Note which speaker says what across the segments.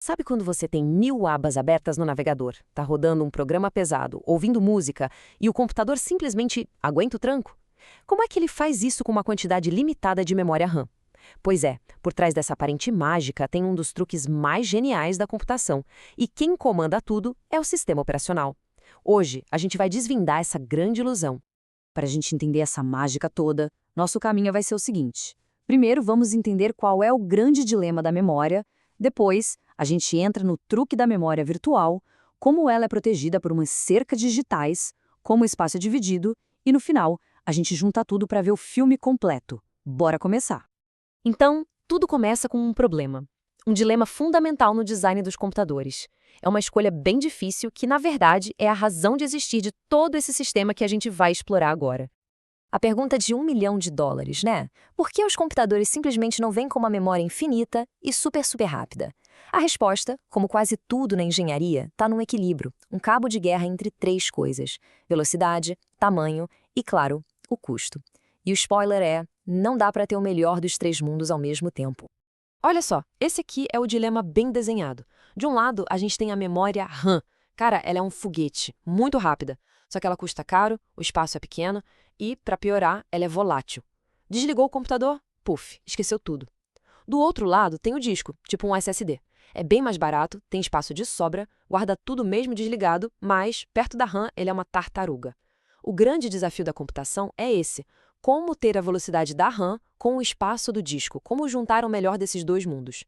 Speaker 1: Sabe quando você tem 1000 abas abertas no navegador, tá rodando um programa pesado, ouvindo música, e o computador simplesmente aguenta o tranco? Como é que ele faz isso com uma quantidade limitada de memória RAM? Pois é, por trás dessa aparente mágica tem um dos truques mais geniais da computação, e quem comanda tudo é o sistema operacional. Hoje, a gente vai desvendar essa grande ilusão.
Speaker 2: Para a gente entender essa mágica toda, nosso caminho vai ser o seguinte. Primeiro, vamos entender qual é o grande dilema da memória. Depois, a gente entra no truque da memória virtual, como ela é protegida por umas cercas digitais, como o espaço é dividido, e no final, a gente junta tudo para ver o filme completo. Bora começar!
Speaker 1: Então, tudo começa com um problema. Um dilema fundamental no design dos computadores. É uma escolha bem difícil que, na verdade, é a razão de existir de todo esse sistema que a gente vai explorar agora. A pergunta de US$ 1 milhão, né? Por que os computadores simplesmente não vêm com uma memória infinita e super rápida? A resposta, como quase tudo na engenharia, está num equilíbrio, um cabo de guerra entre três coisas: velocidade, tamanho e, claro, o custo. E o spoiler é, não dá para ter o melhor dos três mundos ao mesmo tempo. Olha só, esse aqui é o dilema bem desenhado. De um lado, a gente tem a memória RAM. Cara, ela é um foguete, muito rápida. Só que ela custa caro, o espaço é pequeno e, para piorar, ela é volátil. Desligou o computador? Puf, esqueceu tudo. Do outro lado, tem o disco, tipo um SSD. É bem mais barato, tem espaço de sobra, guarda tudo mesmo desligado, mas, perto da RAM, ele é uma tartaruga. O grande desafio da computação é esse: como ter a velocidade da RAM com o espaço do disco, como juntar o melhor desses dois mundos.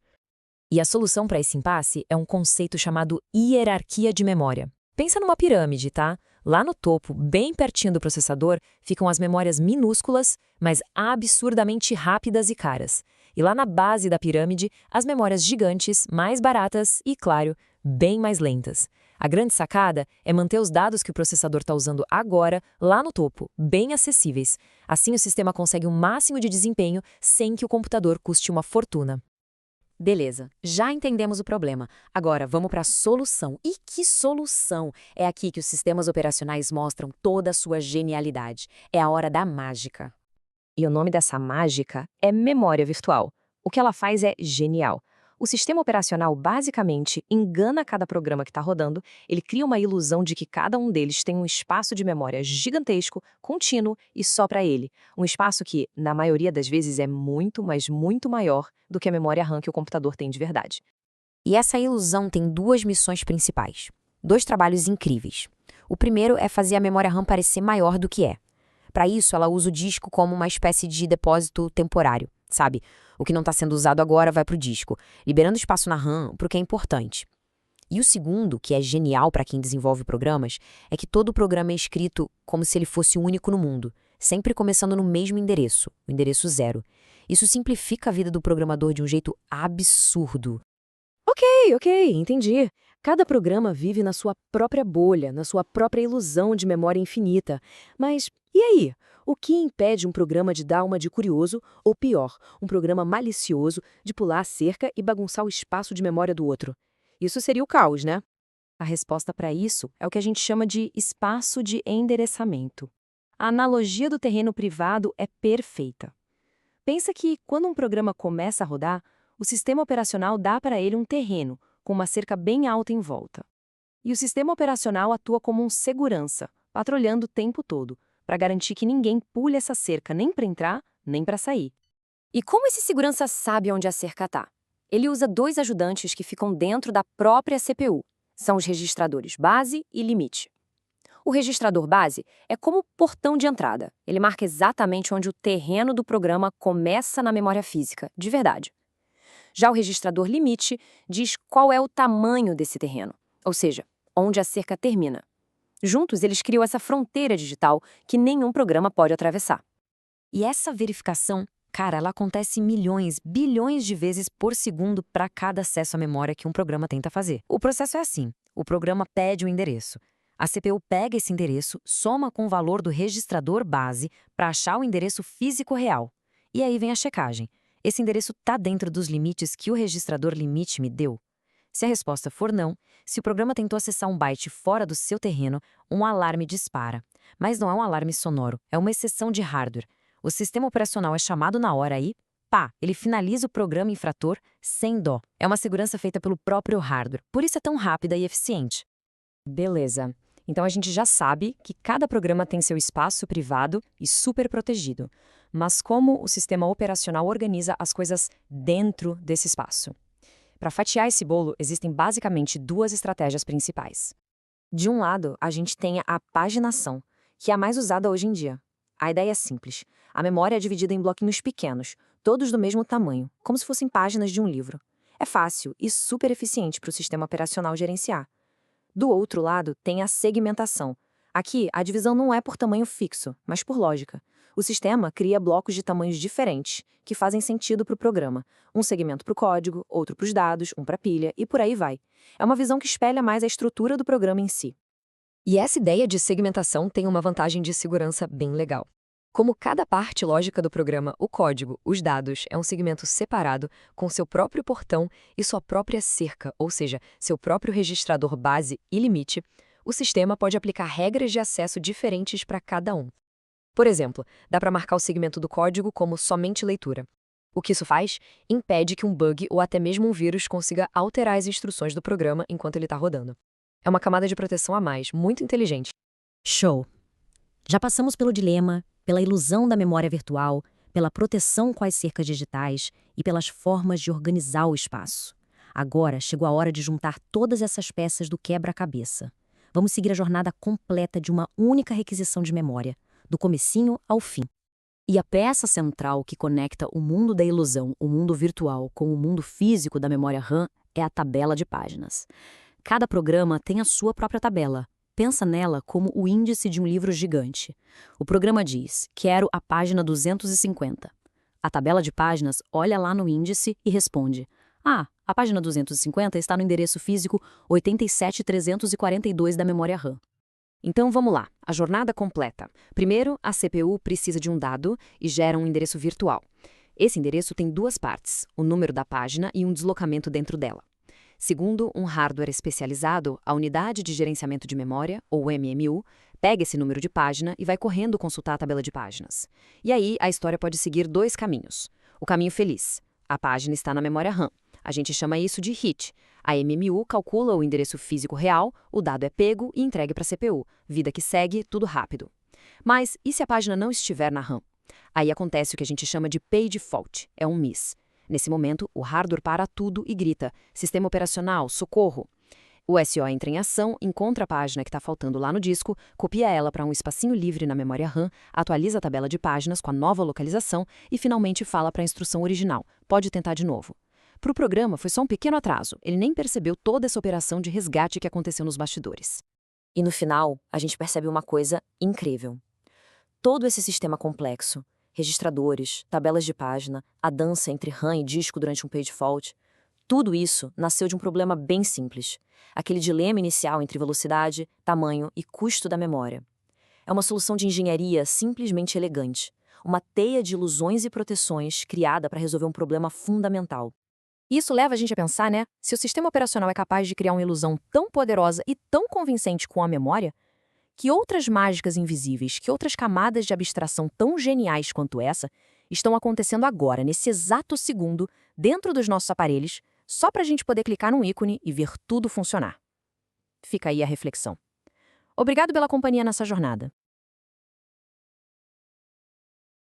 Speaker 1: E a solução para esse impasse é um conceito chamado hierarquia de memória. Pensa numa pirâmide, tá? Lá no topo, bem pertinho do processador, ficam as memórias minúsculas, mas absurdamente rápidas e caras. E lá na base da pirâmide, as memórias gigantes, mais baratas e, claro, bem mais lentas. A grande sacada é manter os dados que o processador está usando agora lá no topo, bem acessíveis. Assim, o sistema consegue um máximo de desempenho sem que o computador custe uma fortuna. Beleza, já entendemos o problema. Agora, vamos para a solução. E que solução? É aqui que os sistemas operacionais mostram toda a sua genialidade. É a hora da mágica. E o nome dessa mágica é memória virtual. O que ela faz é genial. O sistema operacional basicamente engana cada programa que está rodando, ele cria uma ilusão de que cada um deles tem um espaço de memória gigantesco, contínuo e só para ele. Um espaço que, na maioria das vezes, é muito, mas muito maior do que a memória RAM que o computador tem de verdade. E essa ilusão tem duas missões principais. Dois trabalhos incríveis. O primeiro é fazer a memória RAM parecer maior do que é. Para isso, ela usa o disco como uma espécie de depósito temporário, sabe? O que não está sendo usado agora vai para o disco, liberando espaço na RAM para o que é importante. E o segundo, que é genial para quem desenvolve programas, é que todo o programa é escrito como se ele fosse o único no mundo, sempre começando no mesmo endereço, o endereço 0. Isso simplifica a vida do programador de um jeito absurdo. Ok, entendi. Cada programa vive na sua própria bolha, na sua própria ilusão de memória infinita. Mas e aí? O que impede um programa de dar uma de curioso, ou pior, um programa malicioso de pular a cerca e bagunçar o espaço de memória do outro? Isso seria o caos, né? A resposta para isso é o que a gente chama de espaço de endereçamento. A analogia do terreno privado é perfeita. Pensa que, quando um programa começa a rodar, o sistema operacional dá para ele um terreno, com uma cerca bem alta em volta. E o sistema operacional atua como um segurança, patrulhando o tempo todo, para garantir que ninguém pule essa cerca nem para entrar, nem para sair. E como esse segurança sabe onde a cerca está? Ele usa dois ajudantes que ficam dentro da própria CPU. São os registradores base e limite. O registrador base é como o portão de entrada. Ele marca exatamente onde o terreno do programa começa na memória física, de verdade. Já o registrador limite diz qual é o tamanho desse terreno, ou seja, onde a cerca termina. Juntos, eles criam essa fronteira digital que nenhum programa pode atravessar. E essa verificação, cara, ela acontece milhões, bilhões de vezes por segundo para cada acesso à memória que um programa tenta fazer. O processo é assim: o programa pede o endereço. A CPU pega esse endereço, soma com o valor do registrador base para achar o endereço físico real. E aí vem a checagem. Esse endereço está dentro dos limites que o registrador limite me deu? Se a resposta for não, se o programa tentou acessar um byte fora do seu terreno, um alarme dispara. Mas não é um alarme sonoro, é uma exceção de hardware. O sistema operacional é chamado na hora e pá, ele finaliza o programa infrator sem dó. É uma segurança feita pelo próprio hardware, por isso é tão rápida e eficiente. Beleza. Então a gente já sabe que cada programa tem seu espaço privado e super protegido. Mas como o sistema operacional organiza as coisas dentro desse espaço? Para fatiar esse bolo, existem basicamente duas estratégias principais. De um lado, a gente tem a paginação, que é a mais usada hoje em dia. A ideia é simples. A memória é dividida em bloquinhos pequenos, todos do mesmo tamanho, como se fossem páginas de um livro. É fácil e super eficiente para o sistema operacional gerenciar. Do outro lado, tem a segmentação. Aqui, a divisão não é por tamanho fixo, mas por lógica. O sistema cria blocos de tamanhos diferentes, que fazem sentido para o programa. Um segmento para o código, outro para os dados, um para a pilha, e por aí vai. É uma visão que espelha mais a estrutura do programa em si. E essa ideia de segmentação tem uma vantagem de segurança bem legal. Como cada parte lógica do programa, o código, os dados, é um segmento separado, com seu próprio portão e sua própria cerca, ou seja, seu próprio registrador base e limite, o sistema pode aplicar regras de acesso diferentes para cada um. Por exemplo, dá para marcar o segmento do código como somente leitura. O que isso faz? Impede que um bug ou até mesmo um vírus consiga alterar as instruções do programa enquanto ele está rodando. É uma camada de proteção a mais, muito inteligente.
Speaker 3: Show! Já passamos pelo dilema, pela ilusão da memória virtual, pela proteção com as cercas digitais e pelas formas de organizar o espaço. Agora chegou a hora de juntar todas essas peças do quebra-cabeça. Vamos seguir a jornada completa de uma única requisição de memória, do comecinho ao fim. E a peça central que conecta o mundo da ilusão, o mundo virtual, com o mundo físico da memória RAM é a tabela de páginas. Cada programa tem a sua própria tabela. Pensa nela como o índice de um livro gigante. O programa diz, quero a página 250. A tabela de páginas olha lá no índice e responde, a página 250 está no endereço físico 87.342 da memória RAM.
Speaker 1: Então vamos lá, a jornada completa. Primeiro, a CPU precisa de um dado e gera um endereço virtual. Esse endereço tem duas partes, o número da página e um deslocamento dentro dela. Segundo, um hardware especializado, a unidade de gerenciamento de memória, ou MMU, pega esse número de página e vai correndo consultar a tabela de páginas. E aí, a história pode seguir dois caminhos. O caminho feliz. A página está na memória RAM. A gente chama isso de hit. A MMU calcula o endereço físico real, o dado é pego e entregue para a CPU. Vida que segue, tudo rápido. Mas e se a página não estiver na RAM? Aí acontece o que a gente chama de page fault, é um miss. Nesse momento, o hardware para tudo e grita, sistema operacional, socorro. O SO entra em ação, encontra a página que está faltando lá no disco, copia ela para um espacinho livre na memória RAM, atualiza a tabela de páginas com a nova localização e finalmente fala para a instrução original, pode tentar de novo. Para o programa foi só um pequeno atraso, ele nem percebeu toda essa operação de resgate que aconteceu nos bastidores.
Speaker 2: E no final, a gente percebe uma coisa incrível. Todo esse sistema complexo, registradores, tabelas de página, a dança entre RAM e disco durante um page fault, tudo isso nasceu de um problema bem simples. Aquele dilema inicial entre velocidade, tamanho e custo da memória. É uma solução de engenharia simplesmente elegante. Uma teia de ilusões e proteções criada para resolver um problema fundamental. Isso leva a gente a pensar, né? Se o sistema operacional é capaz de criar uma ilusão tão poderosa e tão convincente com a memória, que outras mágicas invisíveis, que outras camadas de abstração tão geniais quanto essa, estão acontecendo agora, nesse exato segundo, dentro dos nossos aparelhos, só para a gente poder clicar num ícone e ver tudo funcionar. Fica aí a reflexão. Obrigado pela companhia nessa jornada.